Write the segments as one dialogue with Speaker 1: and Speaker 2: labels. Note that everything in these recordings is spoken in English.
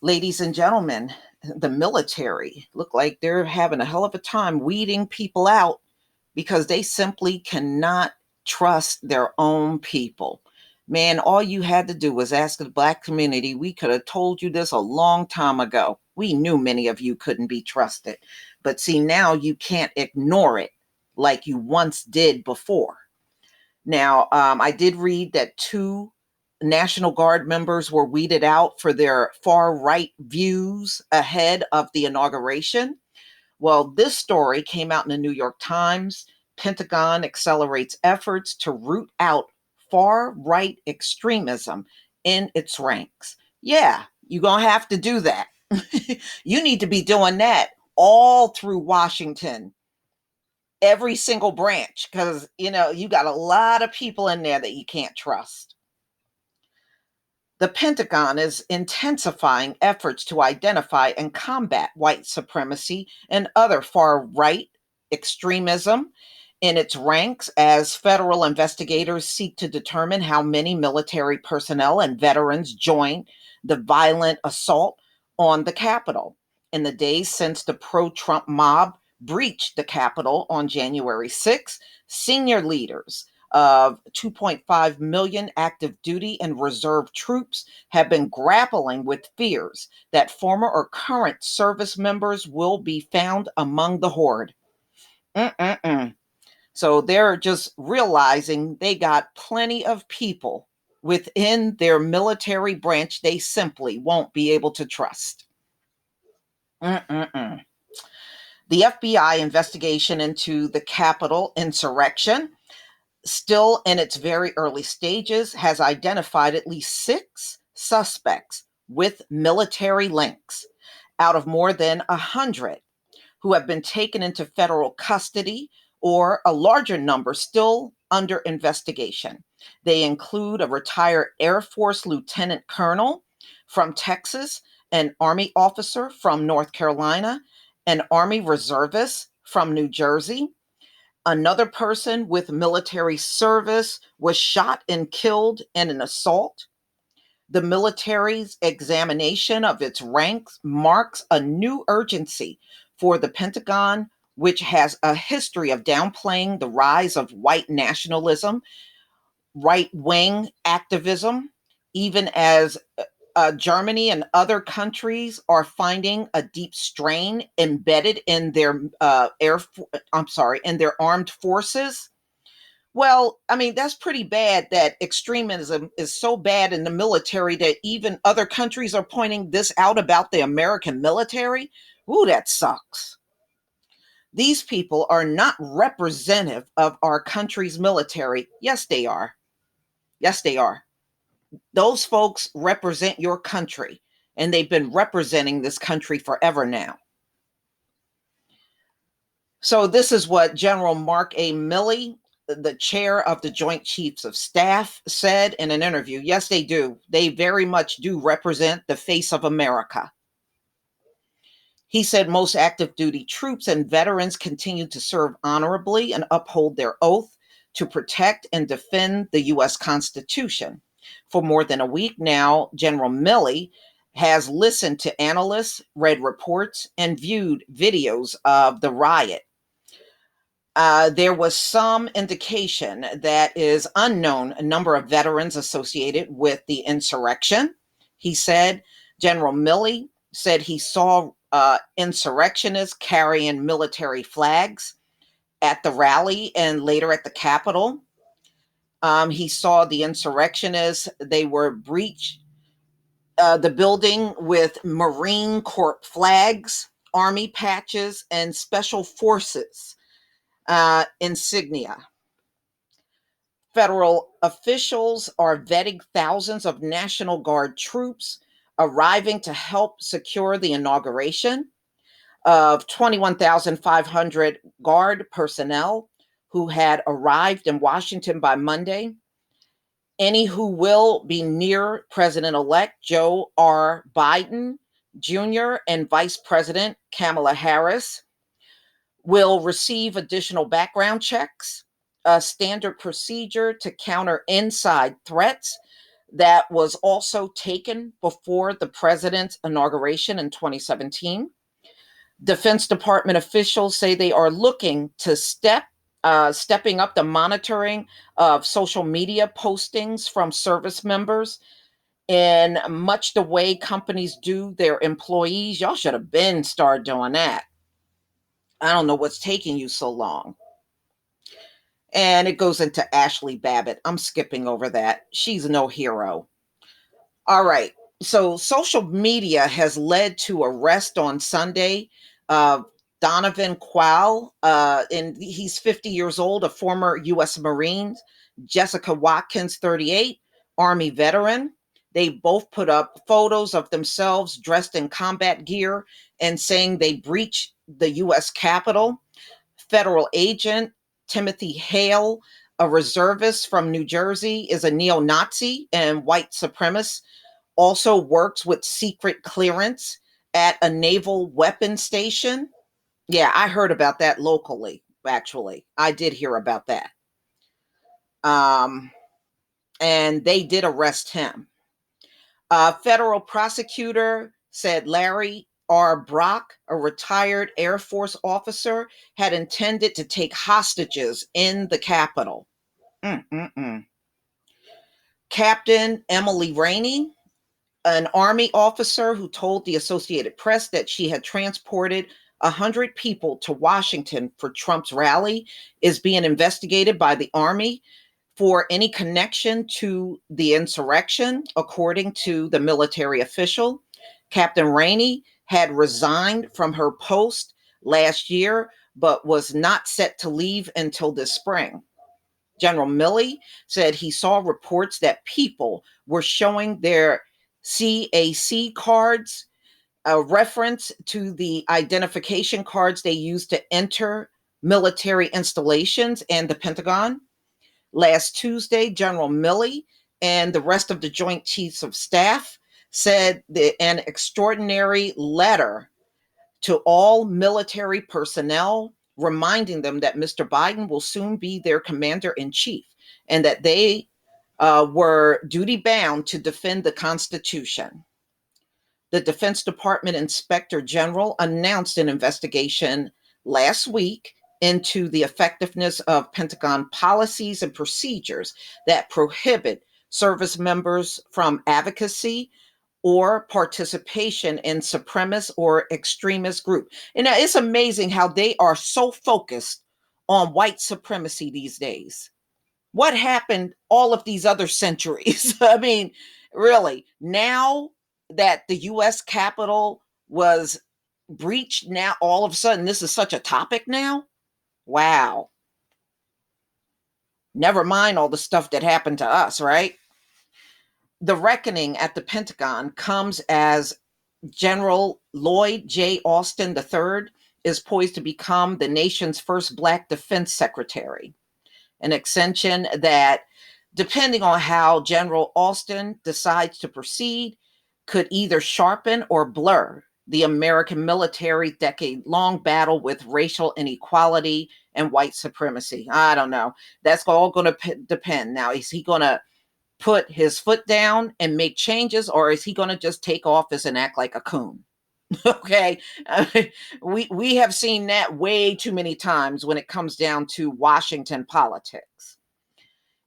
Speaker 1: Ladies and gentlemen, the military look like they're having a hell of a time weeding people out because they simply cannot trust their own people. Man, all you had to do was ask the Black community. We could have told you this a long time ago. We knew many of you couldn't be trusted. But see, now you can't ignore it like you once did before. Now, I did read that two National Guard members were weeded out for their far right views ahead of the inauguration. Well, this story came out in the New York Times. Pentagon accelerates efforts to root out far right extremism in its ranks. Yeah, you're going to have to do that. You need to be doing that all through Washington, every single branch, because, you got a lot of people in there that you can't trust. The Pentagon is intensifying efforts to identify and combat white supremacy and other far right extremism in its ranks as federal investigators seek to determine how many military personnel and veterans joined the violent assault on the Capitol in the days since the pro-Trump mob breached the Capitol on January 6. Senior leaders of 2.5 million active duty and reserve troops have been grappling with fears that former or current service members will be found among the horde. So they're just realizing they got plenty of people within their military branch they simply won't be able to trust. The FBI investigation into the Capitol insurrection, still in its very early stages, has identified at least 6 suspects with military links out of more than 100 who have been taken into federal custody, or a larger number still under investigation. They include a retired Air Force lieutenant colonel from Texas, an Army officer from North Carolina, an Army reservist from New Jersey. Another person with military service was shot and killed in an assault. The military's examination of its ranks marks a new urgency for the Pentagon, which has a history of downplaying the rise of white nationalism, right-wing activism, even as Germany and other countries are finding a deep strain embedded in their in their armed forces. Well, I mean, that's pretty bad that extremism is so bad in the military that even other countries are pointing this out about the American military. Ooh, that sucks. These people are not representative of our country's military. Yes, they are. Yes, they are. Those folks represent your country, and they've been representing this country forever now. So this is what General Mark A. Milley, the chair of the Joint Chiefs of Staff, said in an interview. Yes, they do. They very much do represent the face of America. He said most active duty troops and veterans continue to serve honorably and uphold their oath to protect and defend the U.S. Constitution. For more than a week now, General Milley has listened to analysts, read reports, and viewed videos of the riot. There was some indication that is unknown a number of veterans associated with the insurrection. He said, General Milley said he saw insurrectionists carrying military flags at the rally and later at the Capitol. He saw the insurrectionists, they were breached the building with Marine Corps flags, Army patches, and Special Forces insignia. Federal officials are vetting thousands of National Guard troops arriving to help secure the inauguration of 21,500 Guard personnel who had arrived in Washington by Monday. Any who will be near President-elect Joe R. Biden Jr. and Vice President Kamala Harris will receive additional background checks, a standard procedure to counter inside threats that was also taken before the president's inauguration in 2017. Defense Department officials say they are looking to stepping up the monitoring of social media postings from service members in much the way companies do their employees. Y'all should have been started doing that. I don't know what's taking you so long. And it goes into Ashley Babbitt. I'm skipping over that. She's no hero. All right. So social media has led to arrest on Sunday of Donovan Qual, and he's 50 years old, a former U.S. Marine. Jessica Watkins, 38, Army veteran. They both put up photos of themselves dressed in combat gear and saying they breached the U.S. Capitol. Federal agent Timothy Hale, a reservist from New Jersey, is a neo-Nazi and white supremacist, also works with secret clearance at a naval weapons station. Yeah, I heard about that locally, actually. I did hear about that. And they did arrest him. A federal prosecutor said Larry R. Brock, a retired Air Force officer, had intended to take hostages in the Capitol. Mm-mm-mm. Captain Emily Rainey, an Army officer who told the Associated Press that she had transported 100 people to Washington for Trump's rally, is being investigated by the Army for any connection to the insurrection, according to the military official. Captain Rainey had resigned from her post last year, but was not set to leave until this spring. General Milley said he saw reports that people were showing their CAC cards, a reference to the identification cards they used to enter military installations and the Pentagon. Last Tuesday, General Milley and the rest of the Joint Chiefs of Staff said that an extraordinary letter to all military personnel, reminding them that Mr. Biden will soon be their commander in chief and that they were duty bound to defend the Constitution. The Defense Department Inspector General announced an investigation last week into the effectiveness of Pentagon policies and procedures that prohibit service members from advocacy or participation in supremacist or extremist group. And now it's amazing how they are so focused on white supremacy these days. What happened all of these other centuries? I mean, really, now that the US Capitol was breached, now all of a sudden this is such a topic now? Wow. Never mind all the stuff that happened to us, right? The reckoning at the Pentagon comes as General Lloyd J. Austin III is poised to become the nation's first Black defense secretary, an extension that, depending on how General Austin decides to proceed, could either sharpen or blur the American military decade-long battle with racial inequality and white supremacy. I don't know. That's all going to depend. Now, is he going to put his foot down and make changes, or is he going to just take office and act like a coon? Okay. We have seen that way too many times when it comes down to Washington politics.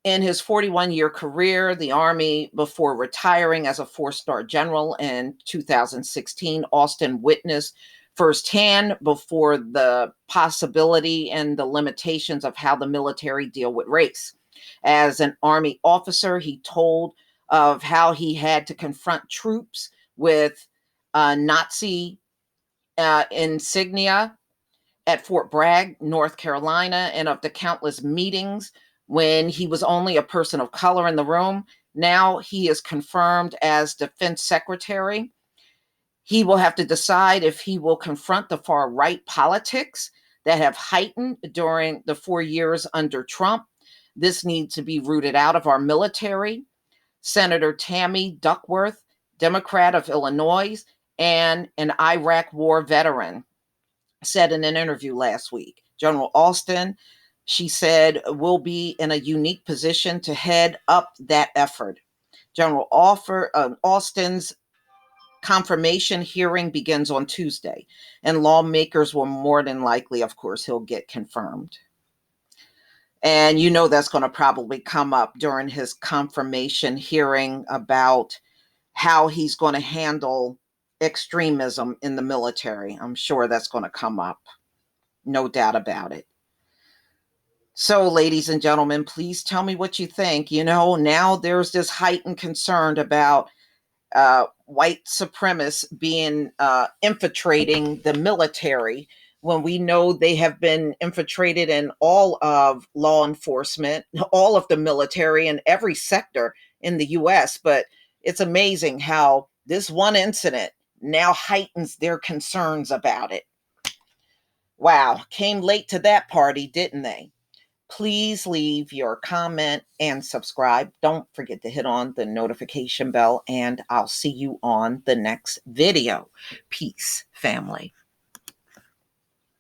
Speaker 1: In his 41-year career, the Army, before retiring as a four-star general in 2016, Austin witnessed firsthand before the possibility and the limitations of how the military deal with race. As an Army officer, he told of how he had to confront troops with Nazi insignia at Fort Bragg, North Carolina, and of the countless meetings when he was only a person of color in the room. Now he is confirmed as defense secretary. He will have to decide if he will confront the far right politics that have heightened during the 4 years under Trump. This needs to be rooted out of our military. Senator Tammy Duckworth, Democrat of Illinois, and an Iraq war veteran, said in an interview last week. General Austin, she said, will be in a unique position to head up that effort. Austin's confirmation hearing begins on Tuesday, and lawmakers will more than likely, of course, he'll get confirmed. And you know that's going to probably come up during his confirmation hearing about how he's going to handle extremism in the military. I'm sure that's going to come up. No doubt about it. So, ladies and gentlemen, please tell me what you think. You know, now there's this heightened concern about white supremacists being infiltrating the military when we know they have been infiltrated in all of law enforcement, all of the military, and every sector in the US. But it's amazing how this one incident now heightens their concerns about it. Wow, came late to that party, didn't they? Please leave your comment and subscribe. Don't forget to hit on the notification bell, and I'll see you on the next video. Peace, family.